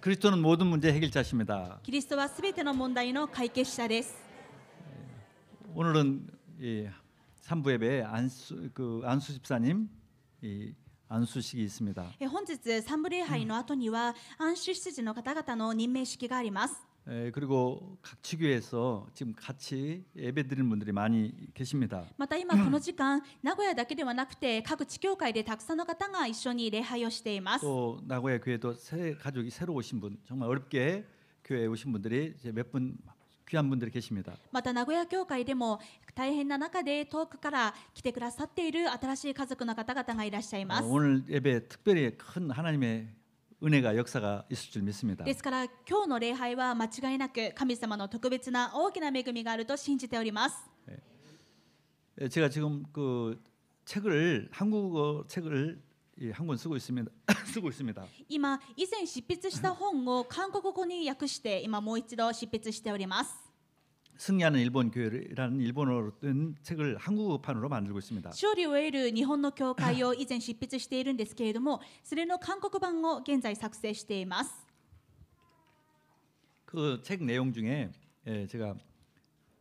그리스도는 모든 문제 해결자십니다. キリストはすべての問題の解決者です。 오늘은 삼부 예배에 안수 집사님 안수식이 있습니다. 本日三部礼拝の後には安守執事の方々の任命式があります。 그리고 각 지교에서 지금 같이 예배드리는 분들이 많이 계십니다. また今この時間、名古屋だけではなくて各地教会でたくさんの方が一緒に礼拝をしています。 또 나고야 교회도 새 가족이 새로 오신 분, 정말 어렵게 교회에 오신 분들이 이제 몇 분 귀한 분들이 계십니다. また名古屋教会でも大変な中で遠くから来てくださっている新しい家族の方々がいらっしゃいます。 오늘 예배 특별히 큰 하나님의 은혜가 역사가 있을 줄 믿습니다. ですから今日の礼拝は間違いなく神様の特別な大きな恵みがあると信じております。 제가 지금 그 책을 한국어 책을 한 권 쓰고 있습니다. 쓰고 있습니다. 今以前執筆した本を韓国語に訳して今もう一度執筆しております。 승리하는 일본 교회라는 일본어로 된 책을 한국어판으로 만들고 있습니다. 勝利を得る日本の教会を以前執筆しているんですけれども、それの韓国版を現在作成しています。 그 책 내용 중에 제가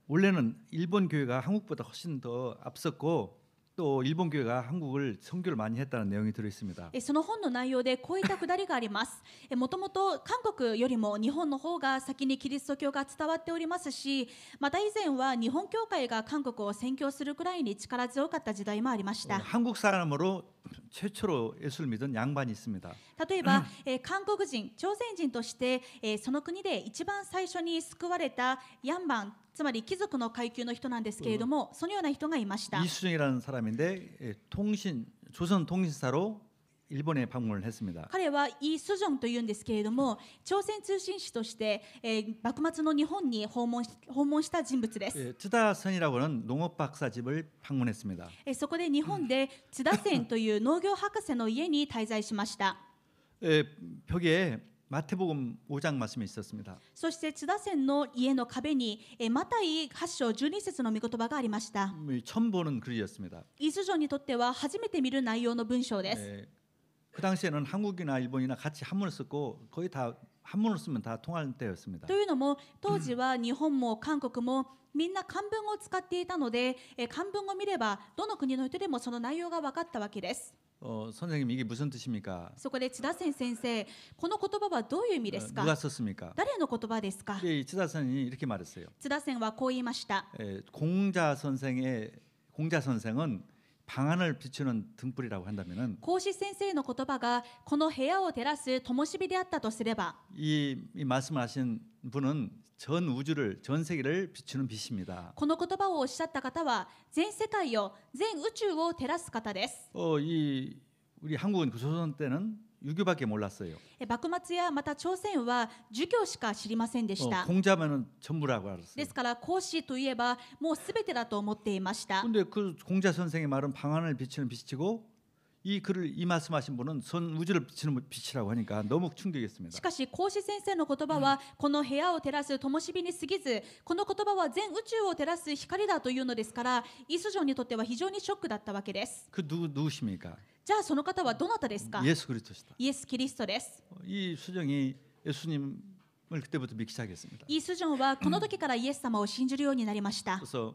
원래는 일본 교회가 한국보다 훨씬 더 앞섰고 또 일본 교회가 한국을 선교를 많이 했다는 내용이 들어 있습니다. その本の内容でこういったくだりがあります。もともと韓国よりも日本の方が先にキリスト教が伝わっておりますし、また以前は日本教会が韓国を宣教するくらいに力強かった時代もありました。 한국 사람으로 최초로 예수를 믿은 양반이 있습니다. 例えば、韓国人、朝鮮人として、その国で一番最初に救われたヤンバン、つまり貴族の階級の人なんですけれども、そのような人がいました。 이수정이라는 사람인데 조선 통신사로 일본에 방문을 했습니다. 彼はイ・スジョンというんですけれども、朝鮮通信使として、幕末の日本に訪問した人物です。 쯔다선이라고 하는 농업 박사집을 방문했습니다. そこで日本で津田仙という農業博士の家に滞在しました。 벽에 마태복음 5장 말씀이 있었습니다. そして津田仙の家の壁にマタイ8章12節の御言葉がありました。 처음 보는 글이었습니다. イ・スジョンにとっては初めて見る内容の文章です。 그 당시에는 한국이나 일본이나 같이 한문을 썼고 거의 다 한문을 쓰면 다 통할 때였습니다. というのも当時は日本も韓国もみんな漢文を使っていたので、漢文を見ればどの国の人でもその内容が分かったわけです。 선생님 이게 무슨 뜻입니까? そこで津田仙先生、この言葉はどういう意味ですか? 누가 썼습니까? 誰の言葉ですか? 쯔다선이 이렇게 말했어요. 津田仙はこう言いました。 공자 선생은 방안을 비추는 등불이라고 한다면은 孔子先生の言葉がこの部屋を照らす灯火であったとすれば、 이 말씀하신 분은 전 우주를 전 세계를 비추는 빛입니다. この言葉をおっしゃった方は全世界を全宇宙を照らす方です。 우리 한국은 그 조선 때는 유교밖에 몰랐어요. 幕末やまた朝鮮は儒教しか知りませんでした。 공자면은 전부라고 알았어요. ですから孔子といえばもうすべてだと思っていました。 근데 그 공자 선생의 말은 방안을 비추는 빛이고 이 말씀하신 분은 전 우주를 비추는 빛이라고 하니까 너무 충격이었습니다. しかし孔子先生の言葉はこの部屋を照らす灯火に過ぎず、この言葉は全宇宙を照らす光だというのですから、イ・スジョンにとっては非常にショックだったわけです。 그 누구십니까? じゃあその方はどなたですか? 예수 그리스도시다. イエス・キリストです。 이 수정이 예수님을 그때부터 믿기 시작했습니다. イ・スジョンはこの時からイエス様を信じるようになりました。 그래서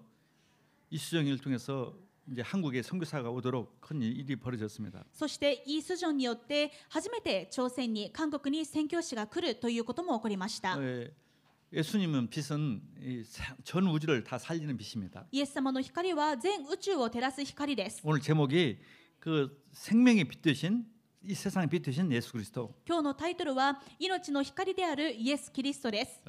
이 수정을 통해서 이제 한국에 선교사가 오도록 큰 일이 벌어졌습니다. そしてイ・スジョンによって初めて朝鮮に韓国に宣教師が来るということも起こりました。 예수님은 빛은 전 우주를 다 살리는 빛입니다. イエス様の光は全宇宙を照らす光です。 오늘 제목이 그 생명의 빛 되신 이 세상의 빛 되신 예수 그리스도. 今日のタイトルは命の光であるイエス・キリストです。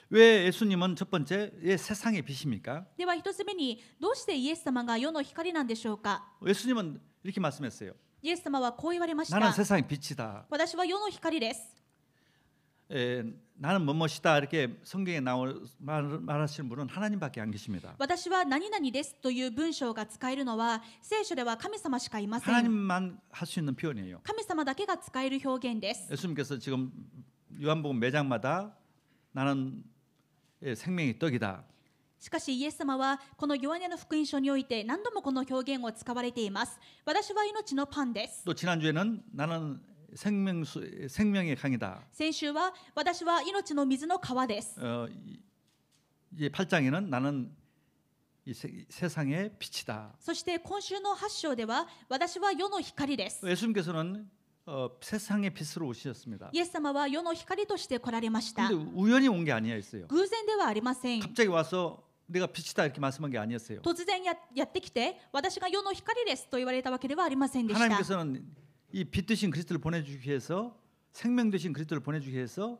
왜 예수님은 첫 번째 세상의 빛입니까? では一つ目にどうしてイエス様が世の光なんでしょうか? 예수님은 이렇게 말씀했어요. イエス様はこう言われました。 나는 세상의 빛이다. 私は世の光です。 나는 뭐뭐시다 이렇게 성경에 말하시는 분은 하나님밖에 안 계십니다. 私は何々ですという文章が使えるのは聖書では神様しかいません。 하나님만 할 수 있는 표현이에요. 神様だけが使える表現です。 예수님께서 지금 요한복음 매 장마다 나는 생명의 떡이다. しかしイエス様はこのヨハネの福音書において何度もこの表現を使われています。私は命のパンです。 또 지난주에는 나는 생명의 강이다. 先週は私は命の水の川です。 이제 8장에는 나는 이 세상의 빛이다. そして今週の8章では私は世の光です。 예수님께서는 세상의 빛으로 오셨습니다. イエス様は世の光として来られました。 근데 우연히 온 게 아니었어요. 偶然ではありません。 갑자기 와서 내가 빛이다 이렇게 말씀한 게 아니었어요. 突然やってきて私が世の光ですと言われたわけではありませんでした。 하나님께서는 이 빛 되신 그리스도를 보내주기 위해서 생명 되신 그리스도를 보내주기 위해서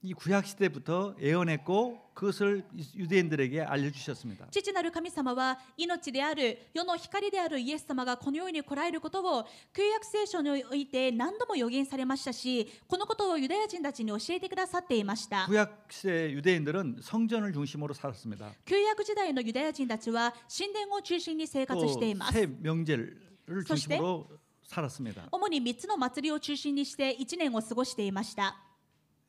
이 구약 시대부터 예언했고 그것을 유대인들에게 알려주셨습니다. 父なる神様は命である世の光であるイエス様がこの世に来られることを旧約聖書において何度も予言されましたし、このことをユダヤ人たちに教えてくださっていました。 구약 시대 유대인들은 성전을 중심으로 살았습니다. 旧約時代のユダヤ人たちは神殿を中心に生活しています。 새 명제를 중심으로 살았습니다. 主に3つの祭りを中心にして1年を過ごしていました。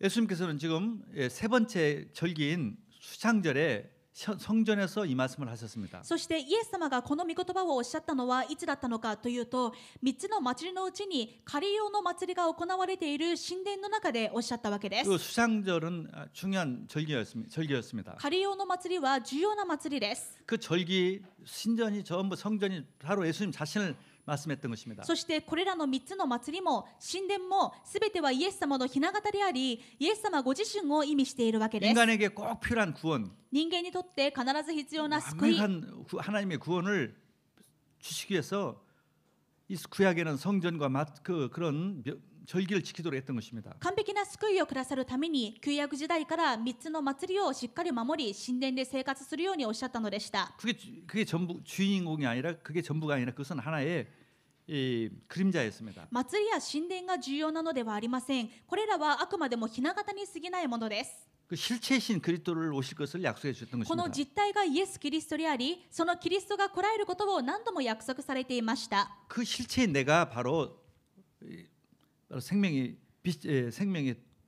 예수님께서는 지금 세 번째 절기인 수창절에 성전에서 이 말씀을 하셨습니다. そしてイエス様がこの御言葉をおっしゃったのはいつだったのかというと、3つの祭りのうちにカリオの祭りが行われている神殿の中でおっしゃったわけです。 그 수창절은 중요한 절기였습니다. カリオの祭りは重要な祭りです。 그 절기 신전이 전부 성전이 바로 예수님 자신을 말씀했던 것입니다. そしてこれらの3つの祭りも神殿もすべてはイエス様の雛形であり、イエス様ご自身を意味しているわけです。 인간에게 꼭 필요한 구원, 人間にとって必ず必要な救い、 완벽한 하나님의 구원을 주시기 위해서 이 구약에는 성전과 그런 절기를 지키도록 했던 것입니다. 完璧な救いをくださるために旧約時代から3つの祭りをしっかり守り神殿で生活するようにおっしゃったのでした。 그게 전부 주인공이 아니라 그게 전부가 아니라 그것은 하나의 그림자였습니다. 祭りや神殿が重要なのではありません。これらはあくまでも雛形に過ぎないものです。 그 실체이신 그리스도를 오실 것을 약속해 주셨던 この 것입니다. 実体がイエス・キリストであり、そのキリストが来られることを何度も約束されていました。 그 실체인 내가 바로 생명의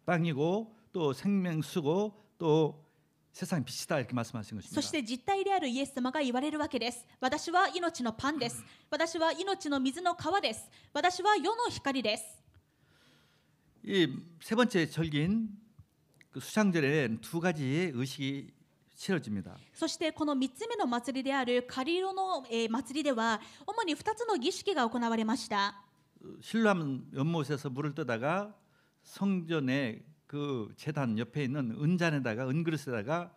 빵이고 또 생명수고 또 세상 빛이다 이렇게 말씀하신 そ 것입니다. して実体であるイエス様が言われるわけです。私は命のパンです。私は命の水の川です。私は世の光です。 이 세 번째 절기인 그 수창절에는 두 가지의 의식이 치러집니다. そしてこの3つ目の祭りであるカリロの祭りでは主に2つの儀式が行われました。 실로암 연못에서 물을 떠다가 성전의 그 제단 옆에 있는 은잔에다가 은그릇에다가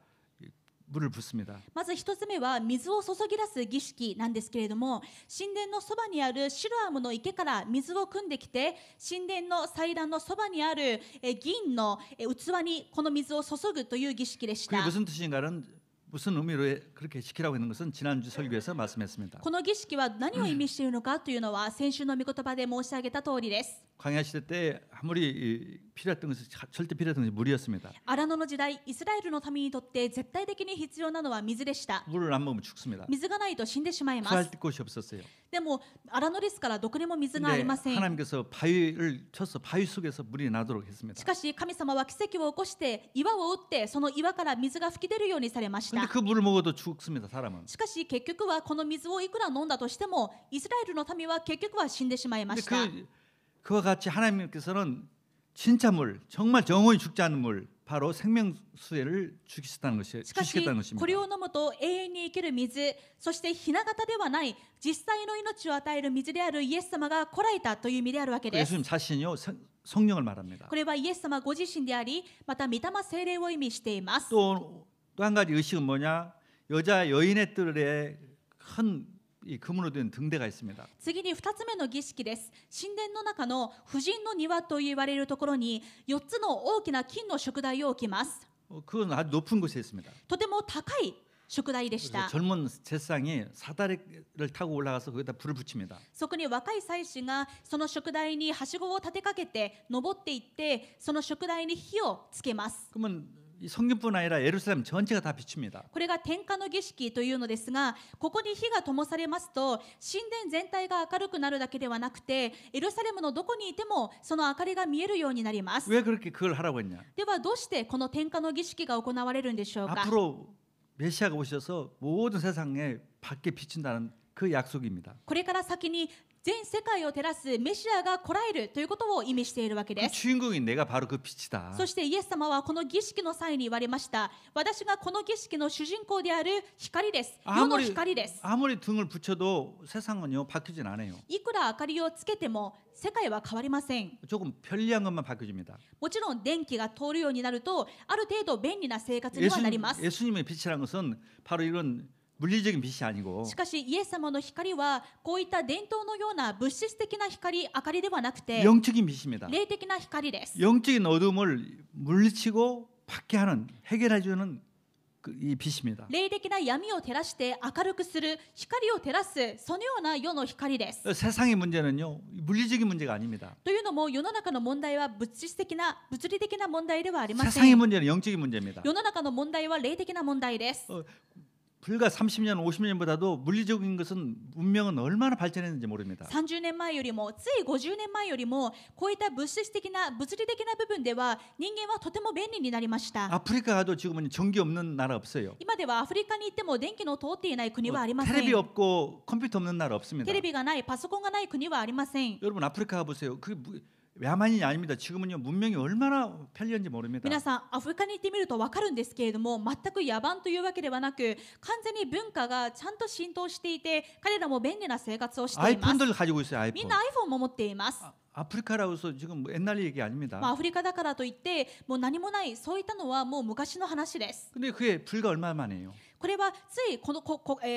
물을 붓습니다. まず1つ目は水を注ぎ出す儀式なんですけれども、神殿のそばにあるシロアムの池から水を汲んできて神殿の祭壇のそばにある銀の器にこの水を注ぐという儀式でし 그게 た。 무슨 뜻인가는 무슨 의미로 그렇게 시키라고 했는 것은 지난주 설교에서 말씀했습니다. この儀式は何を意味しているのかというのは先週の御言葉で申し上げた通りです。 광야 시대 때 아무리 필요했던 것은 절대 필요했던 것이 물이었습니다. 荒野の時代、イスラエルの民にとって絶対的に必要なのは水でした。 물을 안 먹으면 죽습니다. 水がないと死んでしまいま 구할 す。 곳이 없었어요. でも荒野ですからどこにも水があり 근데 ません。 하나님께서 바위를 쳐서 바위 속에서 물이 나도록 し 했습니다. かし神様は奇跡を起こして岩を打ってその岩から水が噴き出るようにされまし 근데 た。 그 물을 먹어도 죽습니다. 사람은. しかし結局はこの水をいくら飲んだとしてもイスラエルの民は結局は死んでしまいま 근데 した。 그와 같이 하나님께서는 진짜 물, 정말 영원히 죽지 않는 물, 바로 생명수를 주시겠다는 しかし 것입니다. これを飲むと永遠に生きる水、そして雛形ではない実際の命を与える水であるイエス様が来られたという意味であるわけです。 예수님 자신이요 성령을 말합니다. これはイエス様ご自身であり、また御霊聖霊を意味しています。 또 한 가지 의식은 뭐냐? 여인의 뜰에 큰 이 금으로 된 등대가 있습니다. 次に2つ目の儀式です。神殿の中の婦人の庭と言われるところに4つの大きな金の燭台を置きます。 그건 아주 높은 곳에 있습니다. とても高い燭台でし 그래서 た。 젊은 제사장이 사다리를 타고 올라가서 거기다 불을 붙입니다. そこに若い祭司がその燭台にはしごを立てかけて登っていってその燭台に火をつけます。 그러면 이 성전뿐 아니라 예루살렘 전체가 다 비춥니다. これが点火の儀式というのですが、ここに火が灯されますと神殿全体が明るくなるだけではなくてエルサレムのどこにいてもその明かりが見えるようになります。 왜 그렇게 그걸 하라고 했냐? ではどうしてこの点火の儀式が行われるんでしょうか。 앞으로 메시아가 오셔서 모든 세상에 밝게 비춘다는 그 약속입니다. これから先に全世界を照らすメシアが来られるということを意味しているわけ 그 です。 주인공인 내가 바로 그 빛이다. そしてイエス様はこの儀式の際に言われました。私がこの儀式の主人公である光です。世の光です。 아무리 등을 붙여도 세상은요 바뀌진 않아요. いくら明かりをつけても世界は変わりません。 조금 편리한 것만 바뀌어집니다. もちろん電気が通るようになるとある程度便利な生活にはなります。 예수님의 빛이라는 것은 바로 이런 물리적인 빛이 아니고 しかしイエス様の光はこういった伝統のような物質的な光、明かりではなくて 영적인 빛입니다. 霊的な光です。 영적인 어둠을 물리치고 밖에 하는 해결해주는 이 빛입니다. 霊的な闇を照らして明るくする、光を照らす、そのような世の光です。 세상의 문제는요 물리적인 문제가 아닙니다. というのも世の中の問題は物理的な問題ではありませ 세상의 ん。 문제는 영적인 문제입니다. 世の中の問題は霊的な問題です。 불과 30년, 50년보다도 물리적인 것은 문명은 얼마나 발전했는지 모릅니다. 30年前よりもつい50年前よりもこういった物理的な部分では人間はとても便利になりました。 아프리카 가도 지금은 전기 없는 나라 없어요. 今ではアフリカに行っても電気の通っていない国はありません。 텔레비 없고 컴퓨터 없는 나라 없습니다. テレビがない、パソコンがない国はありません。 여러분 아프리카 가보세요. 그게 야만인이 아닙니다. 지금은요 문명이 얼마나 편리한지 모릅니다. 皆さんアフリカに行ってみると分かるんですけれども、全く野蛮というわけではなく完全に文化がちゃんと浸透していて彼らも便利な生活をしています。 아이폰들 가지고 있어요. み 아이폰. んな iPhone も持っています。 아프리카라고 해서 지금 옛날 얘기 아닙니다. アフリカだからといってもう何もない、そういったのはもう昔の話です。 근데 그게 불과 얼마 만이에요. これはつい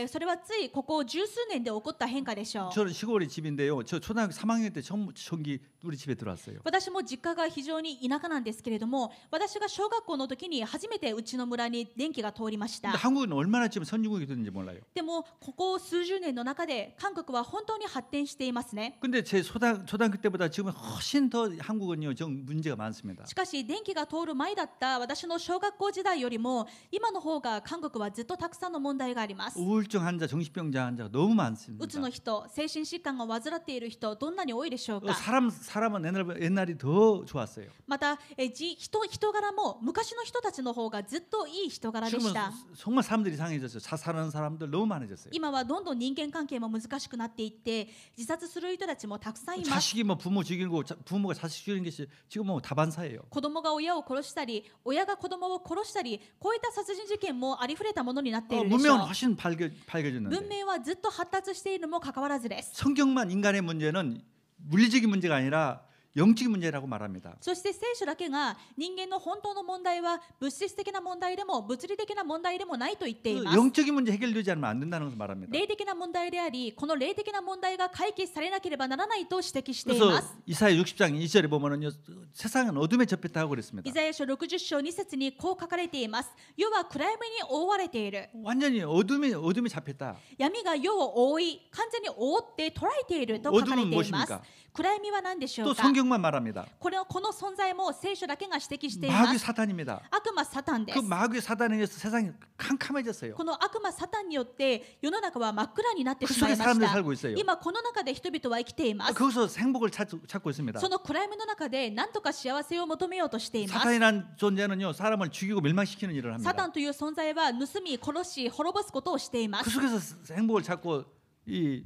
それはついここ十数年で起こった変化でしょう。 저는 시골이 집인데요. 저 초등학교 3학년 때 전기 우리 집에 들어왔어요. 私も実家が非常に田舎なんですけれども、私が小学校の時に初めてうちの村に電気が通りまし 근데 た。 한국은 얼마나 지금 선진국이 됐는지 몰라요. でもここ数十年の中で韓国は本当に発展していますね。 근데 제 초등학교 때보다 지금 훨씬 더 한국은요 좀 문제가 많습니다. しかし電気が通る前だった私の小学校時代よりも今の方が韓国はずっとたくさんの問題があります。 우울증 환자, 정신병자 환자가 너무 많습니다. うつの人、精神疾患が患っている人、どんなに多いでしょうか。 사람은 옛날이 더 좋았어요. また人柄も昔の人たちの方がずっといい人柄で 지금은 した。 정말 사람들이 이상해졌어요. 자살하는 사람들 너무 많아졌어요. 今はどんどん人間関係も難しくなっていって自殺する人たちもたくさんいます。 자식이 뭐 부모 죽이고 부모가 자식 죽이는 것이 지금 뭐 다반사예요. 子供が親を殺したり親が子供を殺したり、こういった殺人事件もありふれたものになっているでしょ 문명은 う。 훨씬 밝아졌는데 文明はずっと発達しているにもかかわらずです。 성경만 인간의 문제는 물리적인 문제가 아니라 영적인 문제라고 말합니다. そして聖書だけが人間の本当の問題は物質的な問題でも物理的な問題でもないと言っています。 영적인 문제 해결되지 않으면 안 된다는 것을 말합니다. 霊的な問題であり、この霊的な問題が解決されなければならないと指摘してい 그래서 ます。 이사야 60장 2절에 보면은요 세상은 어둠에 접했다고 그랬습니다. イザヤ書60章2節にこう書かれています。世は暗闇に覆われている。 완전히 어둠에 잡혔다. 闇が世を覆い、完全に覆って捉えていると書かれてい 어둠은 ます。 무엇입니까? 暗闇は何でしょ 또 うか。 성경만 말합니다. この存在も聖書だけが指摘していま 마귀 す。 사탄입니다. 悪魔サタンで 그 す。 마귀 사탄에 의해서 세상이 캄캄해졌어요. この悪魔サタンによって世の中は真っ暗になって 그 しまい 속에 まし 사람들이 た。 살고 있어요. 今この中で人々は生きています。 거기서 행복을 찾고 있습니다. その暗闇の中で何とか幸せを求めようとしています。 사탄이란 존재는요 사람을 죽이고 멸망시키는 일을 サタ 합니다. ンという存在は盗み殺し滅ぼすことをしていま 그 す。 속에서 행복을 찾고 이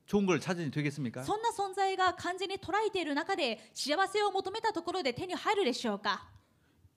좋은 걸 찾으니 되겠습니까? そんな存在が完全に捉えている中で幸せを求めたところで手に入るでしょうか。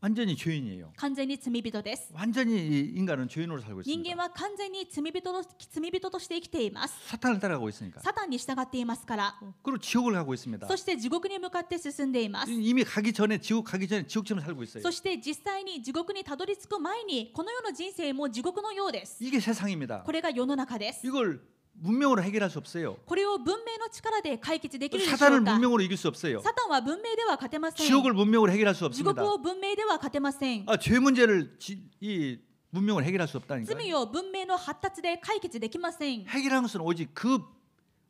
완전히 죄인이에요. 完全に罪人です。 완전히 이 인간은 죄인으로 살고 人 있습니다. 間は完全に罪人として生きています。 사탄을 따라가고 있으니까. サタンに従っていますから。 그리고 지옥을 가고 있습니다. そして地獄に向かって進んでいます。 이미 지옥 가기 전에 지옥처럼 살고 있어요. そして実際に地獄にたどり着く前にこの世の人生も地獄のようです。 이게 세상입니다. これが世の中です。 이걸 문명으로 해결할 수 없어요. これを文明の力で解決できるでしょう 사탄을 か。 문명으로 이길 수 없어요. サタンは文明では勝てません。 지옥을 문명으로 해결할 수 地 없습니다. 獄を文明では勝てません。 죄 문제를 이 문명으로 해결할 수 없다니까요. 罪を文明の発達で解決できません。 해결하는 것은 오직 그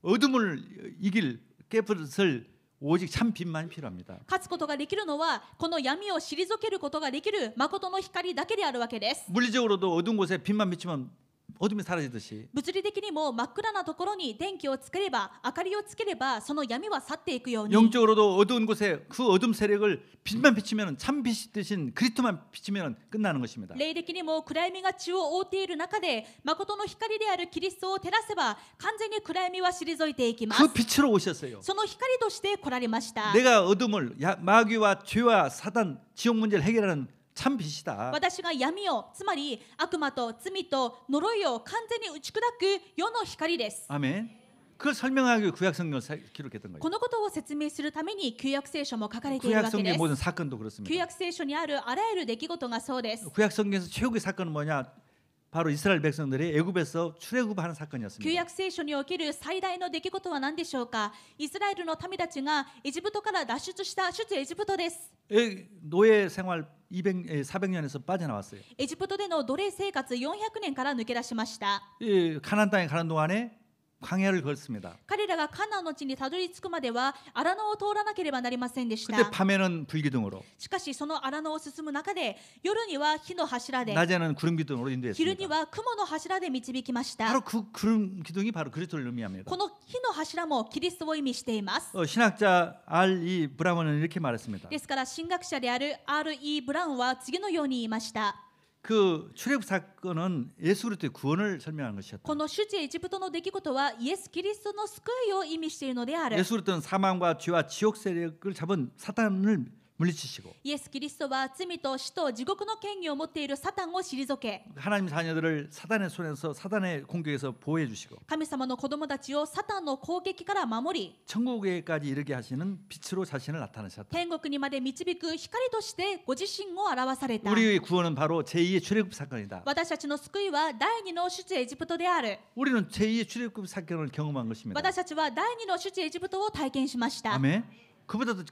어둠을 이길 깨부술 오직 참 빛만 필요합니다. 勝つことができるのはこの闇を退けることができる誠の光だけであるわけです。 물리적으로도 어두운 곳에 빛만 비추면 어둠이 사라지듯이 物理的にも真っ暗なところに電気をつければ、明かりをつければ、その闇は去っていくように、 영적으로도 어두운 곳에 그 어둠 세력을 빛만 비치면 참 빛이 되신 그리스도만 비치면 끝나는 것입니다. 霊的にも暗闇が地を覆っている中で、誠の光であるキリストを照らせば、完全に暗闇は退いていきます。 그 빛으로 오셨어요. その光として来られました。 내가 어둠을 마귀와 죄와 사단 지옥 문제를 해결하는 참 빛이다. 私が闇を、つまり悪魔と罪と呪いを完全に打ち砕く世の光です。 아멘. 그걸 설명하기 구약 성경을 기록했던 거예요. このことを説明するために旧約聖書も書かれている 구약 わけで 성경의 す。 모든 사건도 旧 그렇습니다. 約聖書にあるあらゆる出来事がそうです。 구약 성경에서 최고의 사건은 뭐냐? 바로 이스라엘 백성들이 애굽에서 출애굽하는 旧 사건이었습니다. 約聖書における最大の出来事は何でしょうか。イスラエルの民たちがエジプトから脱出した出エジプトです。 노예 생활 400년에서 빠져나왔어요. エジプトでの奴隷生活400年から抜け出しました。 가나안 땅에 가는 동안에 광야를 걸습니다. 彼らがカナンの地にたどり着くまでは荒野を通らなければなりませんでし 근데 た。 밤에는 불기둥으로, しかしその荒野を進む中で、夜には火の柱で、 낮에는 구름기둥으로 昼に 인도했습니다. は雲の柱で導きました。 바로 그 구름기둥이 바로 그리스도를 의미합니다. この火の柱もキリストを意味しています。 신학자 R.E. 브라운은 이렇게 말했습니다. ですから神学者である R.E. ブラウンは次のように言いました。 그 출애굽 사건은 예수 그리스도의 구원을 설명하는 것이었다. この出エジプトの出来事はイエス・キリストの救いを意味しているのである。 예수 그리스도는 사망과 죄와 지옥 세력을 잡은 사탄을 물리치시고 イエス・キリストは罪と死と地獄の権威を持っているサタンを退け、 하나님 자녀들을 사단의 손에서 사단의 공격에서 보호해 주시고 神様の子供たちをサタンの攻撃から守り、 천국에까지 이르게 하시는 빛으로 자신을 나타내셨다. 天国にまで導く光としてご自身を表された。 우리의 구원은 바로 제2의 출애굽 사건이다. 私たちの救いは第二の出エジプトである。 우리는 제2의 출애굽 사건을 경험한 것입니다. 私たちは第二の出エジプトを体験しました。 아멘. 그보다도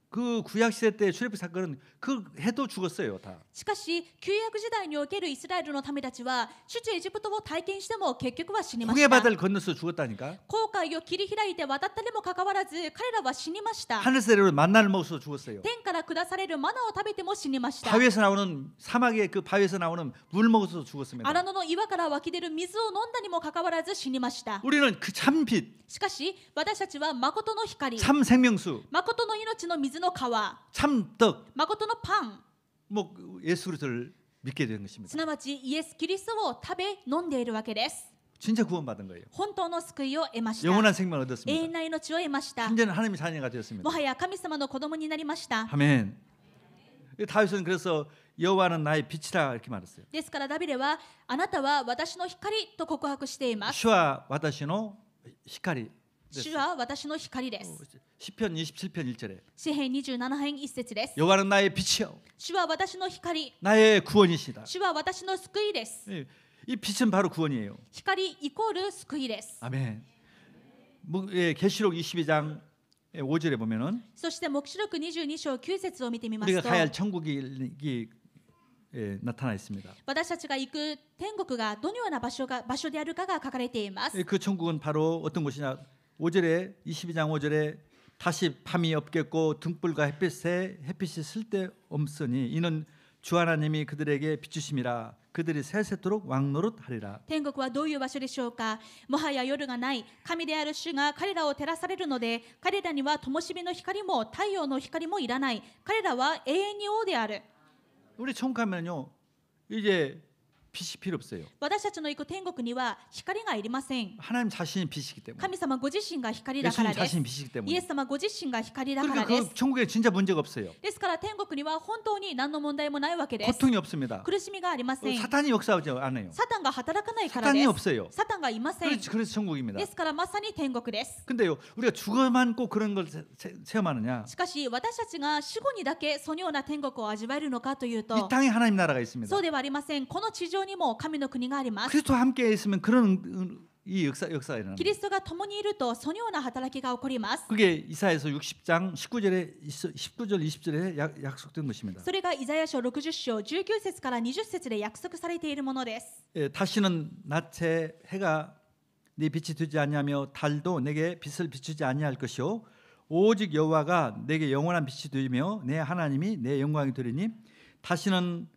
그 구약 시대 때 출애굽 사건은 그 해도 죽었어요, 다. しかし旧約時代におけるイスラエルの民たちは出エジプトを体験しても結局は死にました。 홍해바다를 건너서 죽었다니까. 紅海を切り開いて渡ったにもかかわらず彼らは死にました。 하늘새로 만나를 먹어서 죽었어요. 天から下されるマナを食べても死にました。 바위에서 나오는 사막의 그 바위에서 나오는 물 먹어서 죽었습니다. 荒野の岩から湧き出る水を飲んだにもかかわらず死にました。 우리는 그 참 빛, しかし私たちは誠の光、 참 생명수, 誠の命の水の川、 참 떡, 誠のパン、 뭐 예수 그리스도를 믿게 된 것입니다. すなわちイエス・キリストを食べ飲んでいるわけです。 진짜 구원받은 거예요. 本当の救いを得ました。 영원한 생명을 永 얻었습니다. 遠な命を得ました。 이제는 하나님의 자녀가 되었습니다. もはや神様の子供になりました。 아멘. 다윗은 그래서 여호와는 나의 빛이라 이렇게 말했어요. ですからダビデはあなたは私の光と告白しています。 주와 와다시노 히카리. 主は私の光です。 시편 27편 1절에 詩編27編1節です。 여호와는 나의 빛이요 主は私の光、 나의 구원이시다. 主は私の救いです。 이 빛은 바로 구원이에요. 光イコール救いです。 아멘. 계시록 22장 5절에 보면은 そして黙示録22章9節を見てみま 우리가 すと、 가야 할 천국이 나타나 있습니다. 私たちが行く天国がどのような場所であるかが書かれています。 그 천국은 바로 어떤 곳이냐? 5절에 22장 5절에 다시 밤이 없겠고 등불과 햇빛이 쓸데없으니 이는 주 하나님이 그들에게 비추심이라 그들이 새새토록 왕노릇하리라. 天国はどういう場所でしょうか。もはや夜がない。神である主が彼らを照らされるので、彼らには灯火の光も太陽の光もいらない。彼らは永遠に王である。 우리 천국 가면요 이제 빛이 필요 없어요. 私たちの行く天国には光がいりません。 하나님 자신이 빛이기 때문에. 神様ご自身が光だから 예수님 です。 자신이 빛이기 イ 때문에. エス様ご自身が光だから 그러니까 です 그 。 천국에 진짜 문제가 없어요. ですから天国には本当に何の問題もないわけです。 고통이 없습니다. 苦しみがありません。 사탄이 역사하지 않아요. サタンが働かないから 사탄이 です。 없어요. サタンがいません。 그래서 천국입니다. ですからまさに天国です。 근데요 우리가 죽어만 꼭 그런 걸 체험하느냐? しかし私たちが死後にだけそのような天国を味わえるのかという 이 と、 땅에 하나님 나라가 있습니다. そうではありません。この地上にも神の国があります。 그리스도와 함께 있으면 그런 이 역사가 일어납니다. キリストが共にいるとそのような働きが起こります。 그게 이사야서 60장 19절 20절에 약속된 것입니다. それがイザヤ書60章19節から20節で約束されているものです。 다시는 낮에 해가 네 빛이 되지 아니하며 달도 내게 빛을 비추지 아니할 것이요 오직 여호와가 내게 영원한 빛이 되며 내 하나님이 내 영광이 되리니 다시는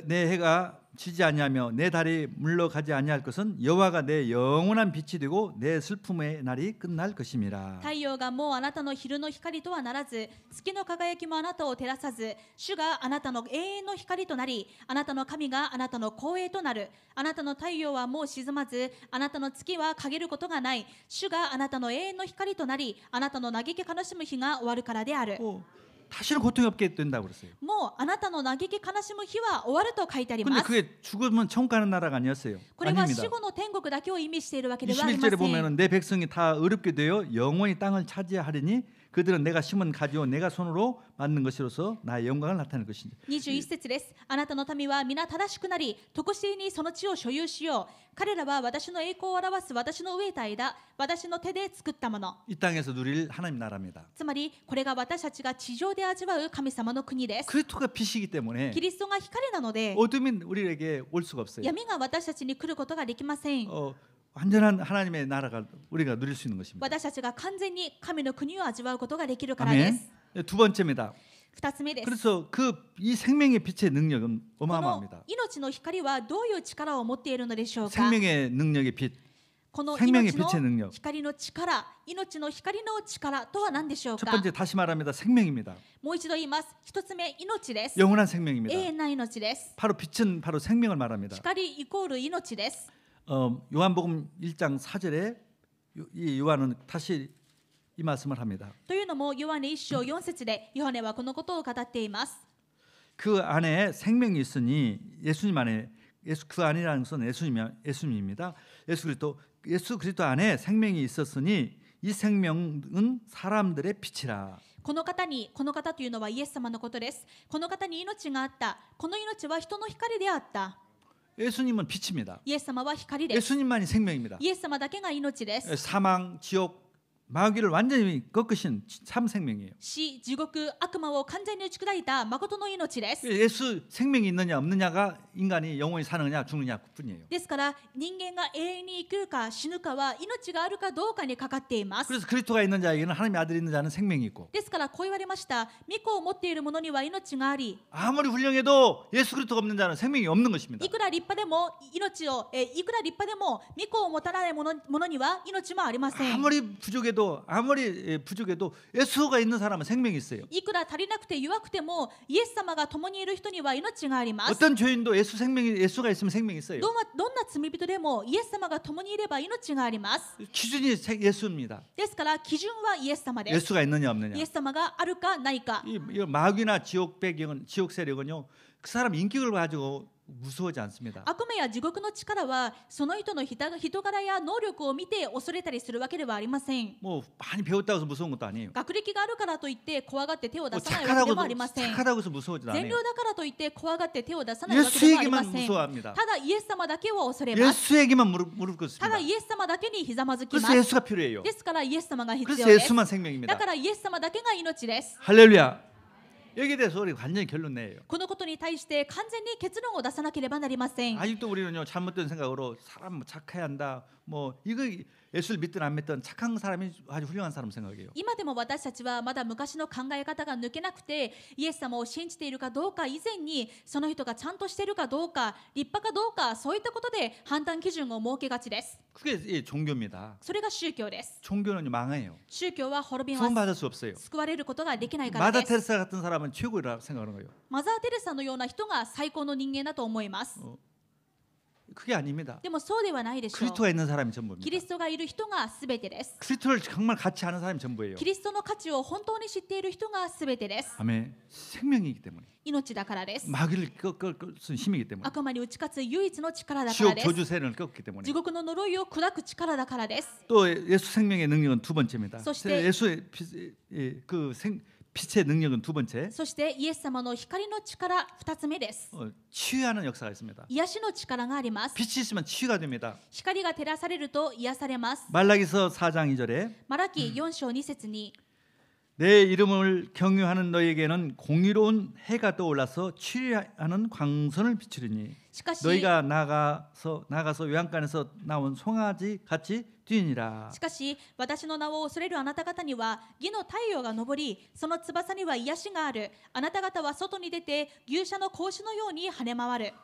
내 해가 지지 아니하며 내 달이 물러가지 아니할 것은 여호와가 내 영원한 빛이 되고 내 슬픔의 날이 끝날 것임이라. 太陽がもうあなたの昼の光とはならず、月の輝きもあなたを照らさず、主があなたの永遠の光となり、あなたの神があなたの光栄となる。あなたの太陽はもう沈まず、あなたの月は陰ることがない。主があなたの永遠の光となり、あなたの嘆き悲しむ日が終わるからである。 다시는 고통이 없게 된다고 그랬어요. もうあなたの嘆き悲しむ日は終わると書いてあり 근데 ます。 그게 죽으면 천국 가는 나라가 아니었어요. これは 아닙니다. 死後の天国だけを意味しているわけではありませ 21절에 ん。 보면은 내 백성이 다 어렵게 되어 영원히 땅을 차지하리니 그들은 내가 심은 가지요 내가 손으로 만든 것이로서 나의 영광을 나타낼 것이니. 21節です。あなたの民は皆正しくなり、常しえにその地を所有しよう。彼らは私の栄光を表す私の植えた枝、私の手で作ったもの。 이 땅에서 누릴 하나님 나라입니다. つまりこれが私たちが地上で味わう神様の国です。 그리스도가 빛이기 때문에 キリストが光なので、 어둠이 우리에게 올 수가 없어요. 闇が私たちに来ることができません。 완전한 하나님의 나라가 우리가 누릴 수 있는 것입니다. 私たちが完全に神の国を味わうことができるからで 아멘. す。 두 번째입니다. 2つ目です。 그래서 이 생명의 빛의 능력은 この 어마어마합니다. 命の光はどういう力を持っているのでしょうか。 생명의 능력의 빛. この 생명의 命 빛의 の 능력. 光の力、命の光の力とは何でしょう 첫 か。 번째 다시 말합니다. 생명입니다. もう一度言います。一つ目、命です。 영원한 永 생명입니다. 遠な命です。 바로 빛은 바로 생명을 말합니다. 光イコール命です。 요한복음 1장 4절에 이 요한은 다시 이 말씀을 합니다. というのも、ヨハネ1章4節でヨハネはこのことを語っています。 그 안에 생명이 있으니 예수님 안에 그 안이라는 것은 예수님입니다. 예수 그리스도 안에 생명이 있었으니 이 생명은 사람들의 빛이라. この方というのはイエス様のことです。この方に命があった。この命は人の光であった。 예수님은 빛입니다. イエス様は光です。 예수님만이 생명입니다. イエス様だけが命です。 사망, 지옥, 마귀를 완전히 꺾으신 참 생명이에요. 死、地獄、悪魔を完全に打ち砕いた誠の命です。 예수 생명이 있느냐 없느냐가 인간이 영원히 사느냐 죽느냐 뿐이에요. ですから人間が永遠に生きるか死ぬかは命があるかどうかにかかっています。 그래서 그리스도가 있는 자에게는 하나님의 아들이 있는 자는 생명이 있고 ですからこう言われました。御子を持っている者には命があり、 아무리 훌륭해도 예수 그리스도가 없는 자는 생명이 없는 것입니다. いくら立派でもいくら立派でも御子を持たない者には命もありません。 아무리 부족해도 예수가 있는 사람은 생명이 있어요. いくら足りなくて弱くてもイエス様が共にいる人には命があります。 어떤 죄인도 예수가 있으면 생명이 있어요. どんな罪人でもイエス様が共にいれば命があります。 기준이 예수입니다. ですから基準はイエス様です。 예수가 있느냐 없느냐. イエス様があるかないか。 이 마귀나 지옥 세력은요 그 사람 인격을 가지고 무서워하지 않습니다. 悪魔や地獄の力はその人の人柄や能力を見て恐れたりするわけではありません。 뭐 많이 배웠다고 해서 무서운 것도 아니에요. 学歴があるからといって怖がって手を出 뭐 さないわけでもありません。 착하다고 해서 무서워하지 善 않아요. 良だからといって怖がって手を出さないわけでもありま 예수에게만 せん。 무서워합니다. ただイエス様だけを恐れます。 예수에게만 무릎 ただ 꿇습니다. イエス様だけにひざまずきま 그래서 す。 예수가 필요해요. ですからイエス様が必要 그래서 です。 예수만 생명입니다. だからイエス様だけが命です。 할렐루야. 여기에 대해서 우리 완전히 결론 내요. このことに対して完全に結論を出さなければなりません。 아직도 우리는요 잘못된 생각으로 사람 뭐 착해야 한다. 뭐 이거 예수를 믿든 안 믿든 착한 사람이 아주 훌륭한 사람 생각이에요. 今でも私たちはまだ昔の考え方が抜けなくて、イエス様を信じているかどうか以前にその人がちゃんとしているかどうか、立派かどうか、そういったことで判断基準を設けがちです。 그게 종교입니다. それが宗教です。 종교는 망해요. 宗教は滅びます。 구원받을 수 없어요. 救われることができないからで 마다 す。 테레사 같은 사람은 최고라 생각하는 거예요. マザー・テレサのような人が最高の人間だと思います。 그게 아닙니다. でもそうではないでしょう。 그리스도가 있는 사람이 キ 전부입니다. リストがいる人がすべてです。 그리스도를 정말 같이 아는 사람이 전부예요. キリストの価値を本当に知っている人がすべてです。 아멘. 생명이기 때문에 命だからです。 마귀를 꺾을 수 있는 힘이기 때문에 悪魔に打ち勝つ唯一の力だから 지옥 です。 저주세를 꺾기 때문에 地獄の呪いを砕く力だからです。 또 예수 생명의 능력은 두 번째입니다. 소시대- 예수의 빛의 능력은 두 번째. そしてイエス様の光の力2つ目です。 치유하는 역사가 있습니다. 癒しの力があります。 빛이 있으면 치유가 됩니다. 光が照らされると癒されます。 말라기서 4장 2절에 マラキ4章2節に내 이름을 경유하는 너에게는 공의로운 해가 떠올라서 치료하는 광선을 비추리니 しかし 너희가 나가서 외양간에서 나온 송아지 같이 뛰니라. しかし私の名を恐れるあなた方には義の太陽が昇り、その翼には癒しがある。あなた方は外に出て牛舎の格子のように跳ね回る。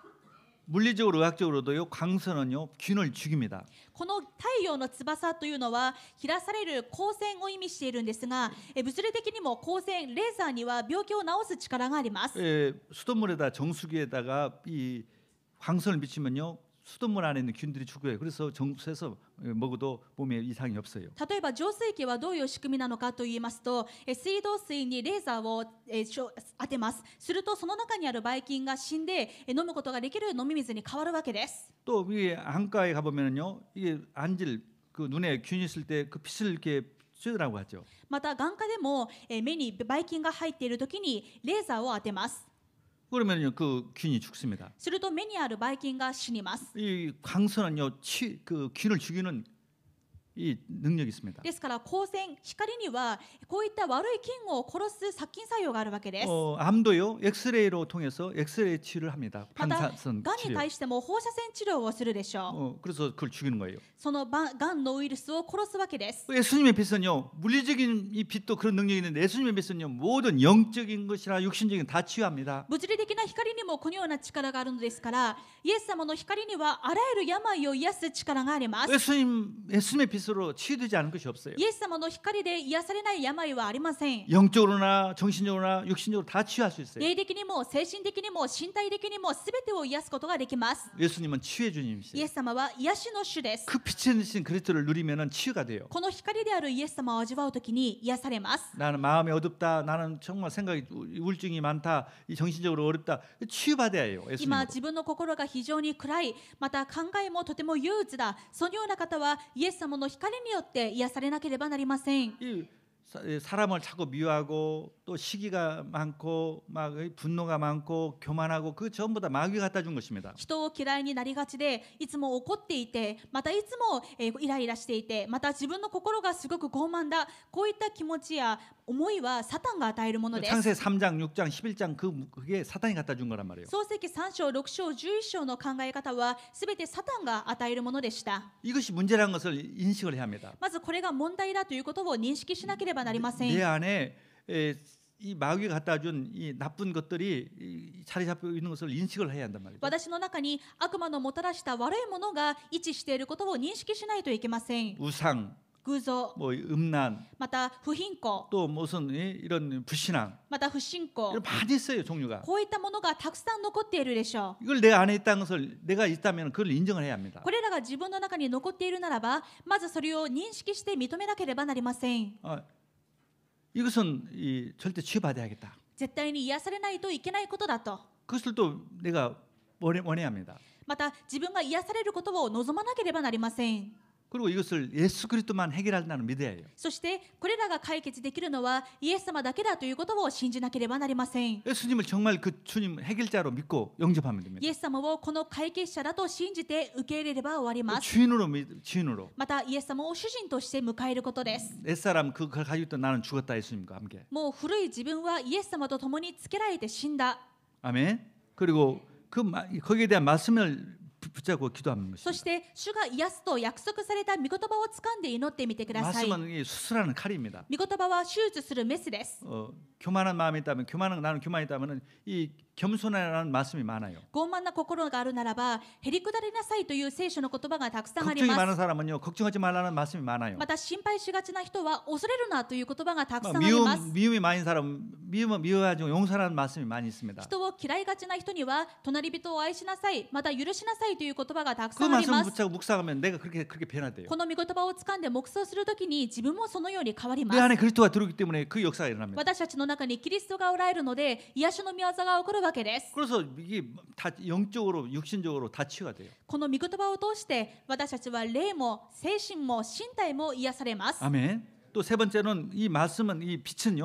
물리적으로 의학적으로도요 광선은요 균을 죽입니다. この太陽の翼というのは切らされる光線を意味しているんですが、物理的にも光線レーザーには病気を治す力があります。 수돗물에다 정수기에다가 이 광선을 비치면요 수돗물 안에 있는 균들이 죽어요. 그래서 정수해서 먹어도 몸에 이상이 없어요. 例えば浄水器はどういう仕組みなのかと言いますと、水道水にレーザーを当てます。するとその中にあるばい菌が死んで飲むことができる飲み水に変わるわけです。 또 이 안과에 가보면요 이게 안질 그 눈에 균이 있을 때 그 빛을 이렇게 쬐더라고 하죠. また眼科でも目にばい菌が入っている時にレーザーを当てます。 그러면요 그 균이 죽습니다. すると目にあるばい菌が死にます。 이 광선은요 그 균을 죽이는 이 능력이 있습니다. ですから光線、光にはこういった悪い菌を殺す殺菌作用があるわけです。 암도요 엑스레이로 통해서 엑스레이 치료를 합니다. また、 방사선 がんに 치료. 対しても放射線治療をするでしょう。 그래서 그걸 죽이는 거예요. そのがんのウイルスを殺すわけです。 예수님의 빛은요 물리적인 이 빛도 그런 능력이 있는데 예수님의 빛은요 모든 영적인 것이나 육신적인 다 치유합니다. 物理的な光にもこのような力があるのですから、イエス様の光にはあらゆる病を癒す力があります。 예수님의 빛으로 치유되지 않은 것이 없어요. イエス様の光で癒されない病はありません。 영적으로나 정신적으로나 육신적으로 다 치유할 수 있어요. 霊的にも精神的にも身体的にも全てを癒すことができます。 예수님은 치유의 イ 주님이시죠. エス様は癒しの主です。 그 빛에 드신 그리스도를 누리면은 치유가 돼요. この光であるイエス様を味わうときに癒されます。 나는 마음이 어둡다. 나는 정말 생각이 우울증이 많다. 이 정신적으로 어렵다. 치유받아야 해요. 今 예수님으로. 自分の心が非常に暗い、また考えもとても憂鬱だ、そのような方はイエス様の光によって癒されなければなりません。 이 사람을 자꾸 미워하고 또 시기가 많고 막 분노가 많고 교만하고 그 전부 다 마귀가 갖다 준 것입니다. 人を嫌いになりがちで、いつも怒っていて、またいつもイライラしていて、また自分の心がすごく傲慢だ、こういった気持ちや思いはサタンが与えるものです。 창세 3장, 6장, 11장 그게 사탄이 갖다 준 거란 말이에요. 創世記3章、6章、11章の考え方はすべてサタンが与えるものでした。 이것이 문제라는 것을 인식을 해야 합니다. まずこれが問題だということを認識しなければなりません。 내 안에 이 마귀가 갖다 준 이 나쁜 것들이 자리 잡고 있는 것을 인식을 해야 한단 말이죠. 私の中に悪魔のもたらした悪いものが位置していることを認識しないといけません。 우상, 偶像、 뭐 음란, また不貧困、 또 무슨 이런 불신앙 また不信仰、 이런 많이 있어요 종류가. こういったものがたくさん残っているでしょう。 이걸 내 안에 있다는 것을 내가 있다면 그걸 인정을 해야 합니다. これらが自分の中に残っているならば、まずそれを認識して認めなければなりません。 이것은 절대 치유받아야겠다. 絶対に癒されないといけないことだと。 그것을 또 내가 원해야 합니다. また自分が癒されることを望まなければなりません。 그리고 이것을 예수 그리스도만 해결한다는 믿어야 해요. そしてこれらが解決できるのはイエス様だけだということを信じなければなりません。 예수님을 정말 그 주님 해결자로 믿고 영접하면 イ 됩니다. エス様をこの解決者だと信じて受け入れれば終わります。 주인으로 またイエス様を主人として迎えることです。 옛사람 그걸 가지고 있던 나는 죽었다 예수님과 함께. もう古い自分はイエス様と共につけられて死んだ。 아멘. 그리고 거기에 대한 말씀을 붙잡고 기도하는 そ 것입니다. して主が癒すと約束された御言葉を掴んで祈ってみてください。御 말씀은 이 수술하는 칼입니다. 言葉は手術するメスです。 교만한 마음이 있다면 나는 교만이 있다면은 이 겸손하라는 말씀이 많아요. 傲慢な心があるならばへりくだりなさいという聖書の言葉がたくさんあり 걱정이 ま 많은 す。 사람은요 걱정하지 말라는 말씀이 많아요. また心配しがちな人は恐れるなという言葉がたくさんあります。 미움이 많은 사람 미워가지고 용서라는 말씀이 많이 있습니다. 人を嫌いがちな人には隣人を愛しなさい、また許しなさいという言葉がたく 그 さんあり 말씀 ます。 붙잡고 묵상하면 내가 그렇게 변화돼요. この御言葉を掴んで黙想するときに自分もそのように変わりま 내 す。 안에 그리스도가 들어오기 때문에 그 역사가 일어납니다. 私たちの中にキリストがおられるので癒しの御業が起こるわけです。 그래서 이게 다 영적으로 육신적으로 다 치유가 돼요. この御言葉を通して私たちは霊も精神も身体も癒されます。 아멘. 또 세 번째는 이 말씀은 이 빛은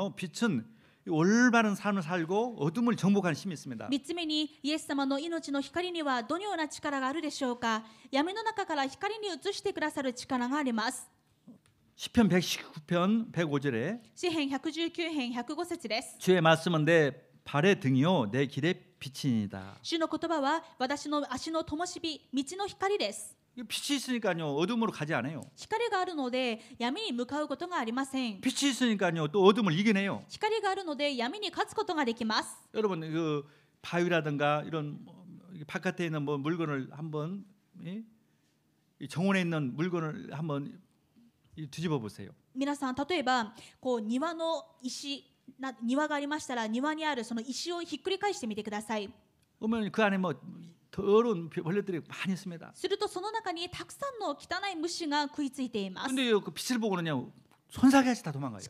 올바른 삶을 살고 어둠을 정복하는 힘이 있습니다. 3つ目にイエス様の命の光にはどのような力があるでしょうか。闇の中から光に移してくださる力があります。 시편 119편 105절에 詩編119編105節です。 주의 말씀은 내 발의 등이요 내 길의 빛이니이다. 主の言葉は私の足の灯火、道の光です。 빛이 있으니까요 어둠으로 가지 않아요. 光があるので闇に向かうことがありません。 빛이 있으니까요 또 어둠을 이겨내요. 光があるので闇に勝つことができます。 여러분 그 바위라든가 이런 바깥에 있는 뭐 물건을 한번 이 정원에 있는 물건을 한번 뒤집어 보세요. 皆さん例えばこう庭の石庭がありましたら庭にあるその石をひっくり返してみてください。 보면 그 안에 뭐 더러운 벌레들이 많이 있습니다. するとその中にたくさんの汚い虫が食いついています。 근데 그 빛을 보고는요 손사래같이 다 도망가요. し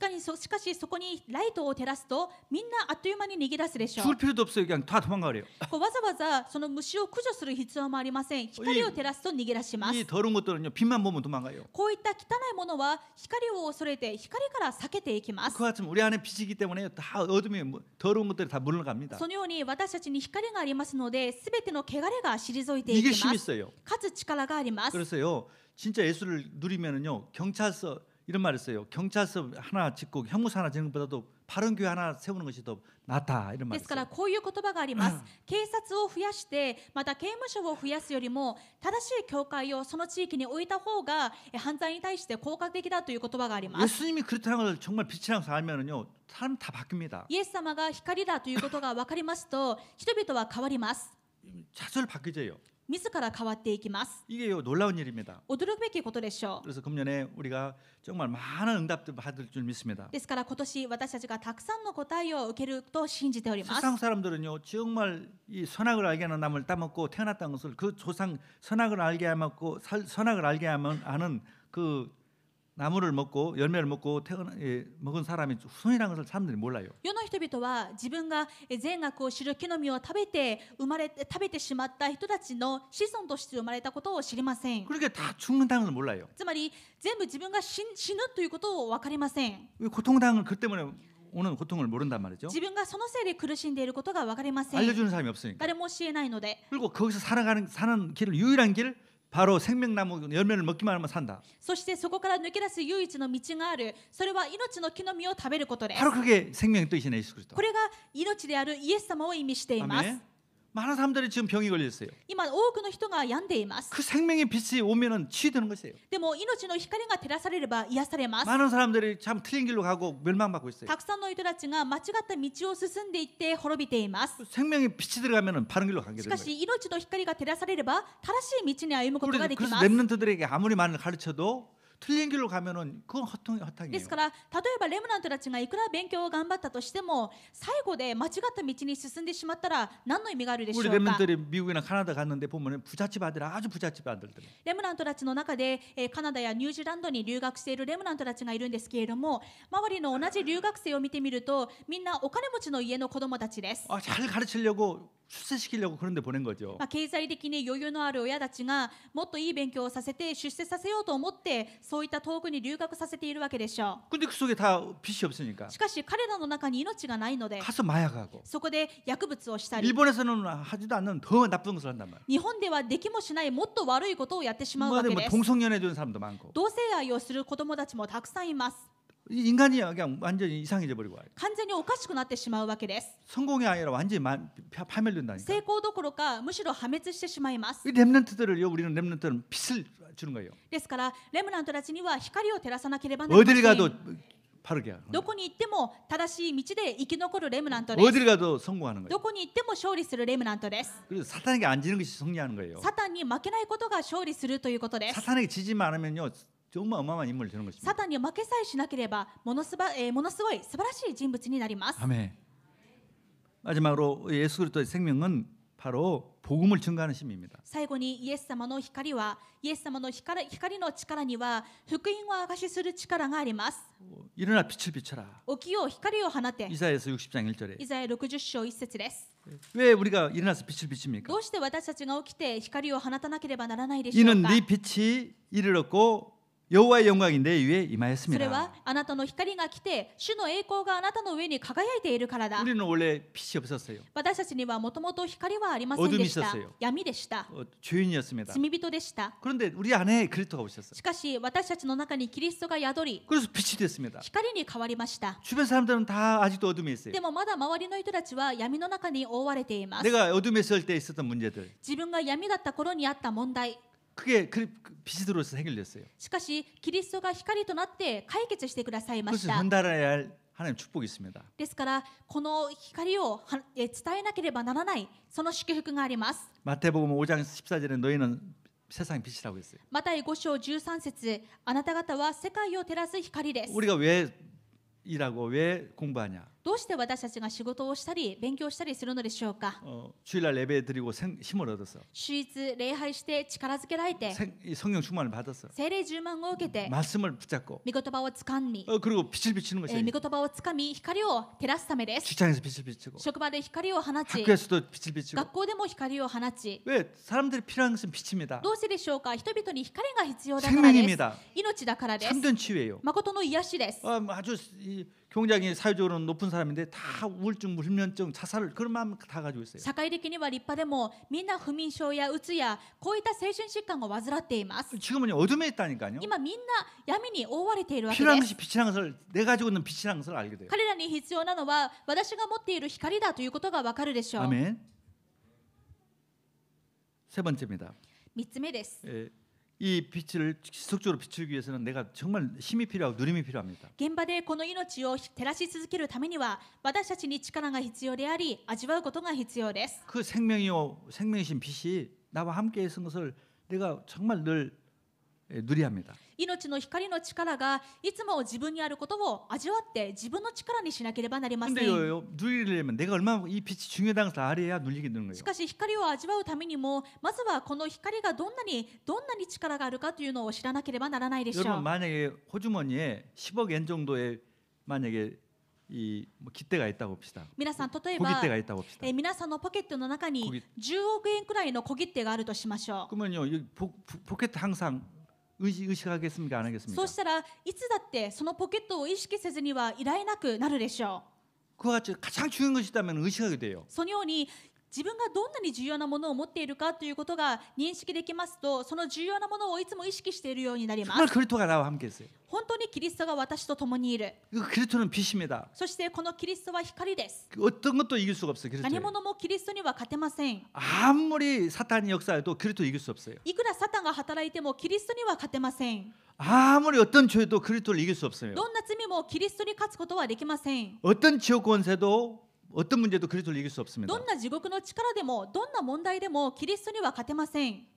かしそこにライトを照らすとみんなあっという間に逃げ出すでしょう。 죽을 필요도 없어요. 그냥 다 도망가래요. こうわざわざその虫を駆除する必要もありません。光を照らすと逃げ出します。 이 더러운 것들은요 빛만 보면 도망가요. こういった汚いものは光を恐れて光から避けていきます。 그 같으면 우리 안에 빛이기 때문에 다 어둠이 더러운 것들이 다 물러갑니다. そのように私たちに光がありますので、すべての汚れが退いてい 이길 き 힘이 ます。 있어요. かつ力があります。 그래서요 진짜 예수를 누리면은요 경찰서 이런 말 있어요. 경찰서 하나 짓고 형무소 하나 짓는 것보다도 바른 교회 하나 세우는 것이 더 낫다 이런 말 ですから 있어요. こういう言葉があります。警察を増やしてまた刑務所を増やすよりも正しい教会をその地域に置いた方が犯罪に対して効果的だという言葉があります。 예수님이 그렇다는 걸 정말 빛이라고 알면은요 사람 다 바뀝니다. イエス様が光だということが分かりますと人々は変わります。 자절 바뀌져요. 自ら変わっていきます。 이게요 놀라운 일입니다. 驚くべきことでしょう。 그래서 금년에 우리가 정말 많은 응답들 받을 줄 믿습니다. ですから今年私たちがたくさんの答えを受けると信じております。 세상 사람들은요 정말 이 선악을 알게 하는 나무를 따먹고 태어났다는 것을 그 조상 선악을 알게 하고 선악을 알게 하는 그 나무를 먹고 열매를 먹고 먹은 사람이 후손이라는 것을 사람들이 몰라요. 世の人々は自分が善悪を知る木の実を食べてしまった人たちの子孫として生まれたことを知りません。 그러니까 다 죽는다는 걸 몰라요. つまり全部自分が死ぬということを分かりません。 고통당은 그 때문에 오는 고통을 모른단 말이죠. 自分がそのせいで苦しんでいることが分かりません。 알려주는 사람이 없으니까. 誰も教えないので。 그리고 거기서 사는 길을 유일한 길 바로 생명나무 열매를 먹기만 하면 산다. そしてそこから抜け出す唯一の道がある。それは命の木の実を食べることです。 바로 그게 생명의 뜻이네 예수 그리스도. これが命であるイエス様を意味しています。 아멘. 많은 사람들이 지금 병이 걸렸어요. 今多くの人が病んでいます。 그 생명의 빛이 오면은 치유되는 것이에요. でも命の光が照らされれば癒されます。 많은 사람들이 참 틀린 길로 가고 멸망받고 있어요. たくさんの人たちが間違った道を進んでいって滅びています。 생명의 빛이 들어가면은 바른 길로 가게 し 되는 か 거예요. し命の光が照らされれば正しい道に歩むことができ 그래서 ます。 렘넌트들에게 아무리 많이 가르쳐도 틀린 길로 가면은 그건 で 허탕이에요. すから例えばレムナントたちがいくら勉強を頑張ったとしても最後で間違った道に進んでしまったら何の意味があるでしょ 우리 うか。 렘넌트들이 미국이나 카나다 갔는데 보면은 부잣집 아들 아주 부잣집 아들들. レムナントたちの中でカナダやニュージーランドに留学しているレムナントたちがいるんですけれども、周りの同じ留学生を見てみるとみんなお金持ちの家の子供たちです。 잘 가르치려고 출세시키려고 그런데 보낸 거죠. 経済的に余裕のある親たちがもっといい勉強をさせて出世させようと思ってそういった遠くに留学させているわけでしょ 근데 그 속에 다 빛이 없으니까 う。しかし彼らの中に命がないので 가서 마약하고 そこで薬物をしたり 일본에서는 하지도 않는 더 나쁜 것을 한단 말이에요. 日本ではできもしないもっと悪いことをやってしまうわけ 뭐 です。 동성연애 주는 사람도 많고 同性愛をする子供たちもたくさんいます。 인간이 그냥 완전히 이상해져 버리고 와요. 完全におかしくなってしまうわけです。 성공이 아니라 완전히 파멸된다니까. 成功どころかむしろ破滅してしまいます。 이 렘넌트들을요 우리는 렘넌트는 빛을 주는 거예요. ですからレムナントたちには光を照らさなければなりま 어딜 せ 가도 ん。 바르게 하는 ど 거예요. こに行っても正しい道で生き残るレムナントです。 어딜 가도 성공하는 거예요. どこに行っても勝利するレムナントです。 그래서 사탄에게 안 지는 것이 승리하는 거예요. サタンに負けないことが勝利するということです。 사탄에게 지지만 않으면요 정말 어마어마한 인물이 되는 것입니다. サタンに負けさえしなければものすごい素晴らしい人物になります。 아멘. 마지막으로 예수 그리스도의 생명은 바로 복음을 증거하는 힘입니다. 最後にイエス様の光はイエス様の光の力には福音を証しする力があります。 일어나 빛을 비춰라. 起きよう光を放て。 이사야서 60장 1절에 イザヤ60章1節です。 왜 우리가 일어나서 빛을 비춥니까? どうして私たちが起きて光を放たなければならないでしょう 이는 か。 네 빛이 이르렀고 여호와의 영광이 내 위에 それ 임하였습니다. はあなたの光が来て主の栄光があなたの上に輝いているからだ。 우리는 원래 빛이 없었어요. 私たちにはもともと光はありませんでした。闇でした。 죄인이었습니다. 罪人でした。 그런데 우리 안에 그리스도가 오셨어요. しかし私たちの中にキリストが宿り、 그래서 빛이 됐습니다. 光に変わりました。 주변 사람들은 다 아직도 어둠에 있어요. でもまだ周りの人たちは闇の中に覆われています。 내가 어둠에 있을 때 있었던 문제들, 自分が闇だった頃にあった問題。 그게 빛이 들어서 해결됐어요. しかしキリストが光となって解決してくださいまし 그래서 た。 전달해야 할 하나님 축복이 있습니다. ですからこの光を伝えなければならないその祝福があります。 마태복음 5장 14절에 너희는 세상 빛이라고 했어요. マタイ5章13節、あなた方は世界を照らす光です。 우리가 왜 일하고 왜 공부하냐? どうして私たちが仕事をしたり勉強したりするのでしょうか。 주일날 예배 드리고 힘을 얻어서 主日礼拝して力づけられて、 성령 충만을 받아서 聖霊充満を受けて、 말씀을 붙잡고 御言葉をつかみ、 그리고 빛을 비추는 御 것이에요. 言葉をつかみ光を照らすためです。 직장에서 빛을 비추고 職場で光を放ち、 학교에서도 빛을 비추고 学校でも光を放ち、 왜 사람들이 필요한 것은 빛입니다. どうしてでしょうか。人々に光が必要だからです。 생명입니다. 命だからです。 참된 치유예요. 誠の癒しです。 아주 경장이 사회적으로 높은 사람인데 다 우울증, 불면증, 자살을 그런 마음 다 가지고 있어요. 社会的には立派でもみんな不眠症やうつやこういった精神疾患を患っています。 지금은 어둠에 있다니까요. 今みんな闇に覆われているわけ 필요한 です。 것이 빛이라는 것을 내가 가지고 있는 빛이라는 것을 알게 돼요. 彼らに必要なのは私が持っている光だということがわかるでしょう。 아멘. 세 번째입니다. 3つ目です。 이 빛을 지속적으로 비추기 위해서는 내가 정말 힘이 필요하고 누림이 필요합니다. 現場でこの命を照らし続けるためには私たちに力が必要であり味わうことが必要です。 그 생명이신 빛이 나와 함께 있는 것을 내가 정말 늘 누리합니다. 命の光の力がいつも自分にあることを味わって自分の力にしなければなりません。 근데요, 누리려면 내가 얼마나 이 빛이 중요하다는 것을 알아야 누리게 되는 し 거예요. かし光を味わうためにもまずはこの光がどんなに力があるかというのを知らなければならないでしょ 여러분 う。 만약에 호주머니에 10억 엔 정도의 만약에 이 깃대가 있다고 봅시다. 皆さん例えば 고깃대가 있다고 봅시다. 皆さんのポケットの中に10億円くらいの小切手があるとしましょう。 그러면요, 이 포켓 항상 의식하겠습니까, 안 하겠습니까? そうしたらいつだってそのポケットを意識せずにはいられなくなるでしょう。 그와 같이 가장 중요한 것이 있다면 의식하게 돼요. そのように自分がどんなに重要なものを持っているかということが認識できますと、その重要なものをいつも意識しているようになりま 정말 す。 그리스도가 나와 함께 있어요. 本当にキリストが私と共にいる。 그리스도는 빛입니다. そしてこのキリストは光です。 어떤 것도 이길 수가 없어요. 何 그리스도. 者もキリストには勝てません。 아무리 사탄이 역사해도 그리스도 이길 수 없어요. いくらサタンが働いてもキリストには勝てません。 아무리 어떤 죄도 그리스도를 이길 수 없어요. どんな罪もキリストに勝つことはできません。 어떤 지옥 권세도 어떤 문제도 그리스도를 이길 수 없습니다. どんな地獄の力でもどんな問題でもキリストには勝てません。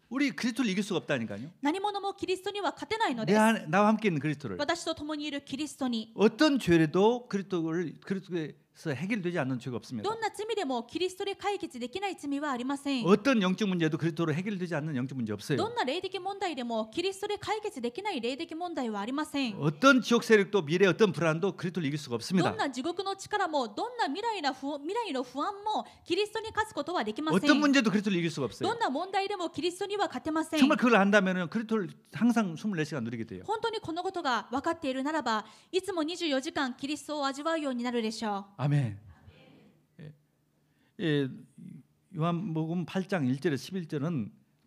우리 그리스도를 이길 수가 없다니까요. 何者もキリストには勝てないので 내 す。 안에 나와 함께 있는 그리스도를 私と共にいるキリストに 어떤 죄라도 그리스도에서 해결되지 않는 죄가 없습니다. どんな罪でもキリストで解決できない罪はありません。 어떤 영적 문제도 그리스도로 해결되지 않는 영적 문제 ど 없어요. んな霊的問題でもキリストで解決できない霊的問題はありません。 어떤 지옥 세력도 미래 어떤 불안도 그리스도를 이길 수가 ど 없습니다. んな地獄の力もどんな未来の不安もキリストに勝つことはできませ 어떤 ん。 문제도 그리스도를 이길 수가 ど 없어요. んな問題でもキリストには勝てません。 정말 그걸 안다면 그리스도를 항상 24시간 누리게 돼요. 本当にこのことが分かっているならば、いつも24時間キリストを味わうようになるでしょう。 아멘. 예, 요한복음 8장 1절에서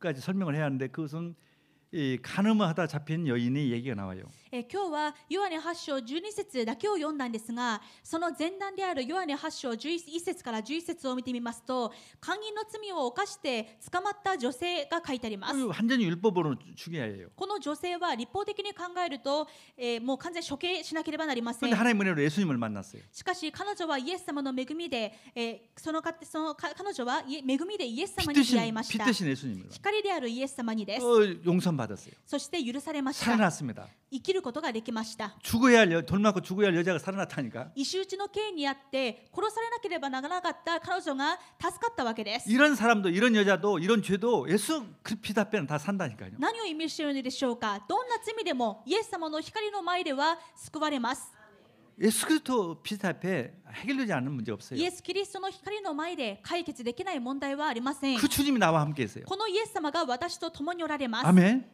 11절은까지 설명을 해야 하는데 그것은 이 가늠하다 잡힌 여인의 얘기가 나와요. 今日はヨハネ8章12節だけを読んだんですが、その前段であるヨハネ8章11節から11節を見てみますと、姦淫の罪を犯して捕まった女性が書いてあります。 완전히 율법으로 죽여야 해요. この女性は立法的に考えると、もう完全に処刑しなければなりません。 그런데 하나님 은혜로 예수님을 만났어요. しかし彼女はイエス様の恵みで、その彼女は恵みでイエス様に出会いました。 빛 대신 예수님을. 光であるイエス様にです。 용선 받았어요. そして許されました。 살아났습니다. 生きることができました。 죽어야 할 돌 맞고 죽어야 할 여자가 살아났다니까. 石打ちの刑にあって殺されなければならなかった彼女が助かったわけです。 이런 사람도 이런 여자도 이런 죄도 예수 빛 앞에는 다 산다니까요. 何を意味しているのでしょうか。どんな罪でもイエス様の光の前では救われます。 예수 그리스도 빛 앞에 해결되지 않는 문제 없어요. イエス・キリストの光の前で解決できない問題はありません。 그 주님이 나와 함께 있어요. このイエス様が私と共におられます。 아멘.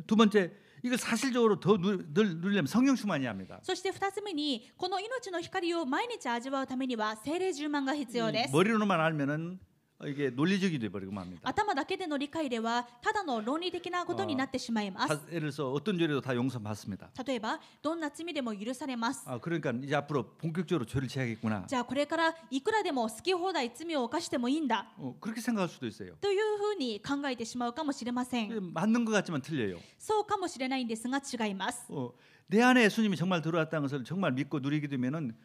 두 번째, 이걸 사실적으로 더 누리려면 성령 충만이 합니다. そして2つ目に、この命の光を毎日味わうためには聖霊充満が必要です。 머리로만 알면은 이게 논리적이 돼버리고 맙니다. 頭だけでの理解ではただの論理的なことになってしまいます。 예를 들어서 어떤 죄라도 다 용서받습니다. 例えばどんな罪でも許されます。 그러니까 이제 앞으로 본격적으로 죄를 지어야겠구나. じゃあこれからいくらでも好き放題罪を犯してもいいんだ 그렇게 생각할 수도 있어요. というふうに考えてしまうかもしれません。 맞는 것 같지만 틀려요. そうかもしれないんですが違います。 내 안에 예수님이 정말 들어왔다는 것을 정말 믿고 누리게 되면은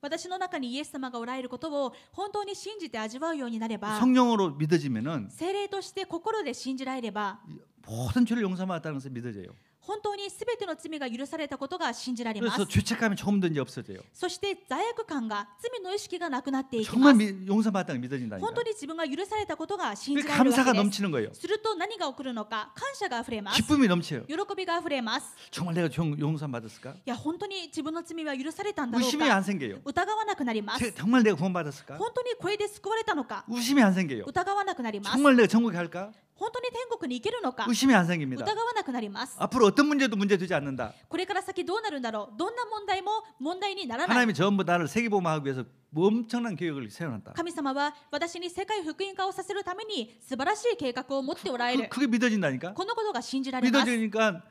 私の中にイエス様がおられることを本当に信じて味わうようになれば、 성령으로 믿어지면은 聖霊として心で信じられれば 모든 죄를 용서받았다는 것을 믿어져요. 本当に全ての罪が許されたことが信じられま 그래서 す。 죄책감이 조금 더 이제 없어져요. そして罪悪感が、罪の意識がなくなっていきま 정말 す。 용서받았다는 게 믿어진다니까. 本当に自分が許されたことが信じられるわ 감사가 けです。 넘치는 거예요. すると何が起こるのか、感謝があふれます。 기쁨이 넘쳐요. 喜びがあふれます。 정말 내가 용서받았을까? いや、本当に自分の罪は許されたんだろう 의심이 か 안 생겨요. 疑わなくなります。 정말 내가 구원받았을까? 本当にこれで救われたのか 의심이 안 생겨요. 疑わなくなります。 정말 내가 천국에 갈까? 本当に天国に行けるのか 의심이 안 생깁니다. 疑わなくなります。 앞으로 어떤 문제도 문제되지 않는다. これから先どうなるんだろう、どんな問題も問題にならない。 하나님이 전부 나를 세계복음하기 위해서 엄청난 계획을 세워놨다. 神様は私に世界福音化をさせるために素晴らしい計画を持っておられる。 그게 믿어진다니까. このことが信じられます。 믿어지니까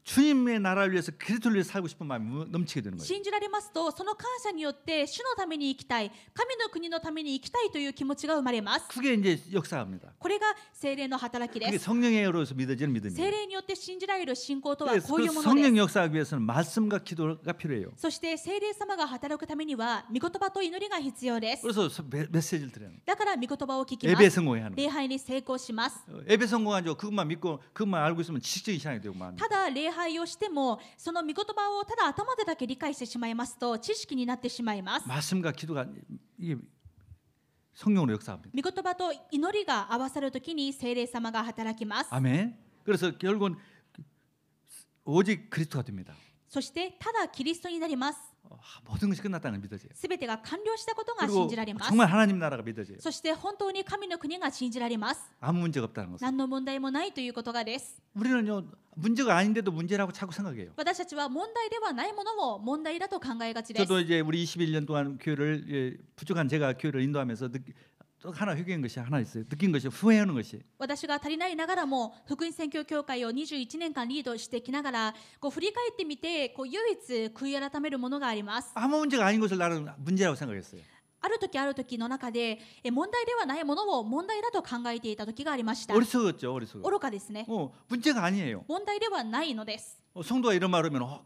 주님의 나라를 위해서 그리스도를 위해서 살고 싶은 마음이 넘치게 되는 거예요. 信じられますと、その感謝によって主のために生きたい、神の国のために生きたいという気持ちが生まれます。 그게 이제 역사합니다. これが聖霊の働き 그게 です。 성령의 으로서 믿어지는 믿음이에요. 聖霊によって信じられる信仰とは 그래서 こういう 그 ものです。 성령 역사하기 위해서는 말씀과 기도가 필요해요. そして聖霊様が働くためには御言葉と祈りが必要です。 그래서 메시지를 드려요. だから御言葉を聞きま 예배 す。 성공해야 하는 礼 거예요. 拝に成功します。 예배 성공하죠. 그것만 믿고 그것만 알고 있으면 지식적인 신앙이 되고 만. ただ礼拝をしてもその御言葉をただ頭でだけ理解してしまいますと知識になってしまいます。 말씀과 기도가 이게 성령으로 역사합니다. 御言葉と祈りが合わさるときに聖霊様が働きます。 아멘. 그래서 결국은 오직 그리스도가 됩니다. そしてただキリストになります。 모든 것이 끝났다는 걸 믿어져요. すべてが完了したことが 그리고 信じられます。 정말 하나님 나라가 믿어져요. そして本当に神の国が信じられます。 아무 문제가 없다는 것을. 何の問題もないということがです。 우리는요 문제가 아닌데도 문제라고 자꾸 생각해요. 私たちは問題ではないものも問題だと考えがちです。 저도 이제 우리 21년 동안 교회를 부족한 제가 교회를 인도하면서 또 하나 회개한 것이 하나 있어요. 느낀 것이 후회하는 것이. 私が足りないながらも福音宣教協会を21年間リードしてきながら振り返ってみて唯一悔い改めるものがあります。 아무 문제가 아닌 것을 나는 문제라고 생각했어요. ある時ある時の中で問題ではないものを問題だと考えていた時がありました。 어리석었죠, 어리석어. 愚かですね。 문제가 아니에요. 問題ではないのです。 성도가 이런 말 하면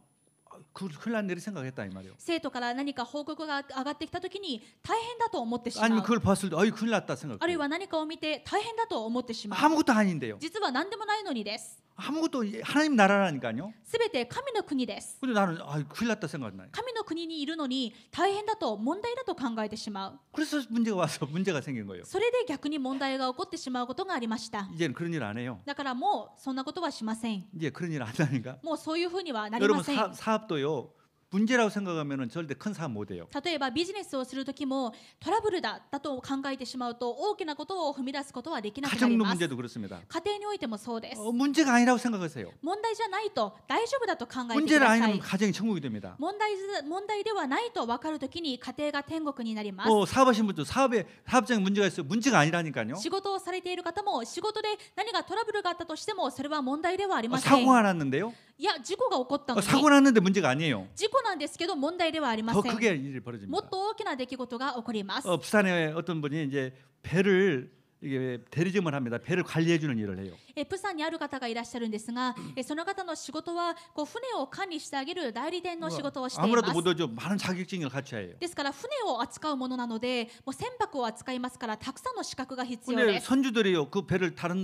큰일 난 일이 생각했다 이 말이에요. 生徒から何か報告が上がってきた時に大変だと思ってしま 아니면 う。 그걸 봤을 때 큰일 났다 あるい 생각해요. は何かを見て大変だと思ってしまう。 아무것도 아닌데요. 実は何でもないのにです。 아무것도 하나님 나라라니까요. すべて神の国です。 근데 나는 큰일 났다 생각나요. 神の国にいるのに大変だと問題だと考えてしまう。 그래서 문제가 와서 문제가 생긴 거예요. それで逆に問題が起こってしまうことがありました。 이제는 그런 일 안 해요. だからもうそんなことはしません。 이제 그런 일 안 하니까. もうそういうふうにはなり 여러분 ません。 사업도요. 문제라고 생각하면은 절대 큰 사업 못 해요. 例えばビジネスをするときもトラブルだと考えてしまうと大きなことを踏み出すことはできなくなり 가정도 ます。 문제도 그렇습니다. 家庭においてもそうです。 문제가 아니라고 생각하세요. 問題じゃないと大丈夫だと考えてく 문제를 ださ 아니면 い。 가정이 천국이 됩니다. 問題ではないと分かるときに家庭が天国になります。 사업하신 분도 사업적인 문제가 있어요. 문제가 아니라니까요. 仕事をされている方も仕事で何かトラブルがあったとしてもそれは問題ではありません。 사고가 났는데요. いや事故が起こったのに 사고 났는데 문제가 아니에요. 事故なんですけど問題ではありま 더 せん。 크게 일이 も 벌어집니다. っと大きな出来事が起こります。 부산에 어떤 분이 이제 배를 이게 대리점을 합니다. 배를 관리해 주는 일을 해요. プサンにある方がいらっしゃるんですが、その方の仕事は船を管理してあげる代理店の仕事をしていま 아무래도 す。 못하죠. 많은 자격증을 갖춰야 해요. ですから船を扱うものなので、もう船舶を扱いますからたくさんの資格が必要 근데 です。 선주들이요. 그 배를 다른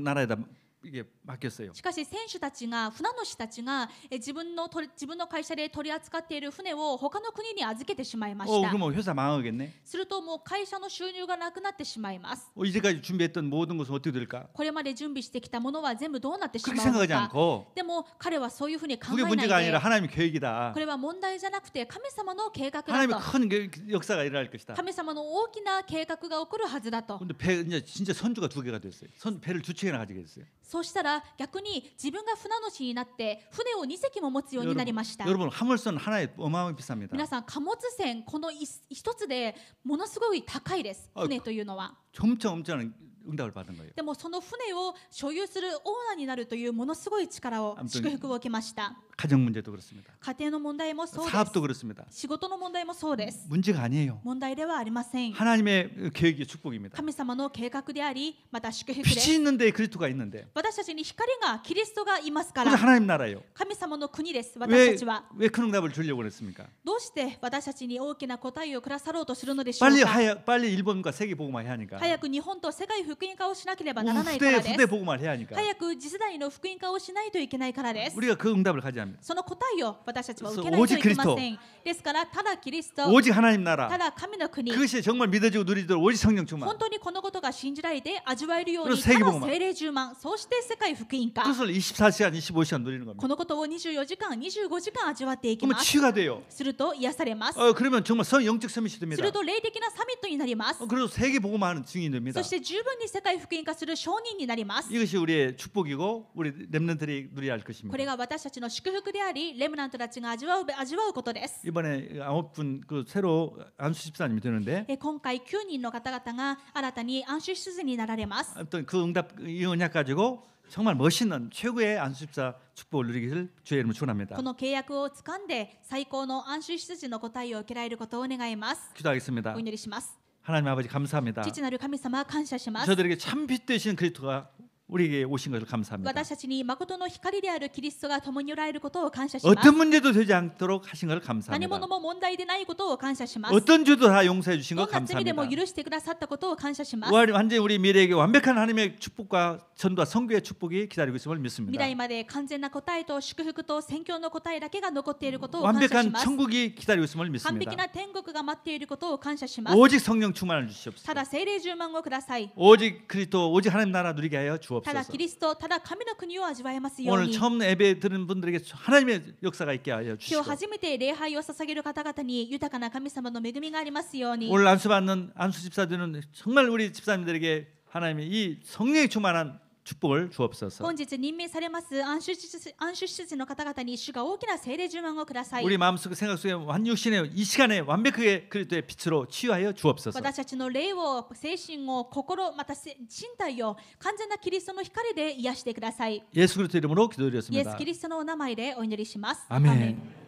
나라에다 이게 맡겼어요. しかし選手たちが船主たちが自分の会社で取り扱っている船を他の国に預けてしまいました。 그러면 회사 망하겠네. するともう会社の収入がなくなってしまいます。 이제까지 준비했던 모든 것은 어떻게 될까? これまで準備してきたものは全部どうなってしま 그렇게 うの 생각하지 か。 않고 でも彼はそういうふうに考 그게 えない 문제가 아니라 で、 하나님의 계획이다. これは問題じゃなくて神様の計画だ 하나님의 と。 큰 역사가 일어날 것이다. 神様の大きな計画が起こるはずだと。 근데 배 이제 진짜 선주가 두 개가 됐어요. 배를 두 척이나 가지게 됐어요. そうしたら逆に自分が船主になって船を2隻も持つようになりました。 여러분 화물선 하나에 어마어마하게 비쌉니다. 皆さん貨物船この一つでものすごい高いです。船というのは。 엄청 엄청난 응답을 받은 거예요. でもその船を所有するオーナーになるというものすごい力を祝福を受けました。 가정 문제도 그렇습니다. 家庭の問題もそうです。 사업도 그렇습니다. 仕事の問題もそうです。 문제가 아니에요. 問題ではありません。 하나님의 계획이 축복입니다. 神様の計画であり、また祝福で 빛이 す。 있는데 그리스도가 있는데 私たちに光がキリストがいますか 그래서 ら、 하나님 나라예요. 神様の国です。私たちは 왜 큰 응답을 주려고 그랬습니까? どうして私たちに大きな答えをくださろうとするのでしょうか。 빨리 일본과 세계 복음화 해야 하니까. 早く日本と世界福音化をしなければならないからで 후대 す。 복음화를 해야 하니까. 早く次世代の福音化をしないといけないからです。 우리가 그 응답을 가져야 합니다. その答えを私たちは受けないといけません。ですからただキリスト、 오직 하나님 た 나라. だ神の国、 그것이 정말 믿어지고 누리도록 오직 성령 충만. 本当にこのことが信じられて味わえるように、 그래서 ただ 세계복음화. 聖霊充満、そうして世界福音化、 그것을 24시간 25시간 누리는 こ 겁니다. のことを24時間25時間味わっていき 그러면 ます。 치유가 돼요. すると癒されます。 그러면 정말 영적 서밋이 す 됩니다. ると霊的なサミットになります。 그래서 세계 복음화하는 증인이 됩니다. そして十分に世界福音化する証人になります。 이것이 우리의 축복이고 우리 렘넌트들이 누려야 할 こ 것입니다. れが私たちの祝福であり、レムナントたちが味わうことです。 이번에 9분 그 새로 안수 집사님이 되는데 今回9人の方々が新たに安守執事になられます。 어떤 그 응답 이 언약 가지고 정말 멋있는 최고의 안수 집사 축복을 누리기를 주의 이름으로 축원합니다. この契約を掴んで最高の安守執事の答えを受けられることを願います。 기도하겠습니다. お祈りします。 하나님 아버지 감사합니다. 父なる神様感謝します。 저들에게 참 빛 되시는 그리스도가 우리에게 오신 것을 감사합니다. 私たちに誠の光であるキリストが共におられることを感謝します。 어떤 문제도 되지 않도록 하신 것을 何 감사합니다. 者も問題でないことを感謝します。 어떤 죄도 다 용서해 주신 ど 것 んな罪でも 감사합니다. 許してくださったことを感謝します。 완전히 우리 미래에게 완벽한 하나님의 축복과 전도와 선교의 축복이 기다리고 있음을 未 믿습니다. 来まで完全な答えと祝福と宣教の答えだけが残っていることを感謝し 완벽한 ます。 천국이 기다리고 있음을 完 믿습니다. 璧な天国が待っていることを感謝します。 오직 성령 충만을 주시옵소서. ただ聖霊充満をください。 오직 그리스도 오직 하나님 나라 누리게 하여 ただ 주옵소서. キリスト、ただ神の国を味わえますよう 오늘 に。 처음 예배 드는 분들에게 하나님의 역사가 있게 하여 今 주시고 日初めて礼拝を捧げる方々に豊かな神様の恵みがありますように。 오늘 안수받는 안수 집사들은 정말 우리 집사님들에게 하나님의 이 성령이 충만한 축복을 주옵소서. 本日任命されます安守執事の方々に主が大きな聖霊充満をください。 우리 마음속 생각 속에 완육신의 이 시간에 완벽하게 그리스도의 빛으로 치유하여 주옵소서. 私たちの霊を、精神を、心、また身体を完全なキリストの光で癒してください。 예수 그리스도 이름으로 イエス・ 기도드렸습니다. キリストのお名前でお祈りします。 아멘.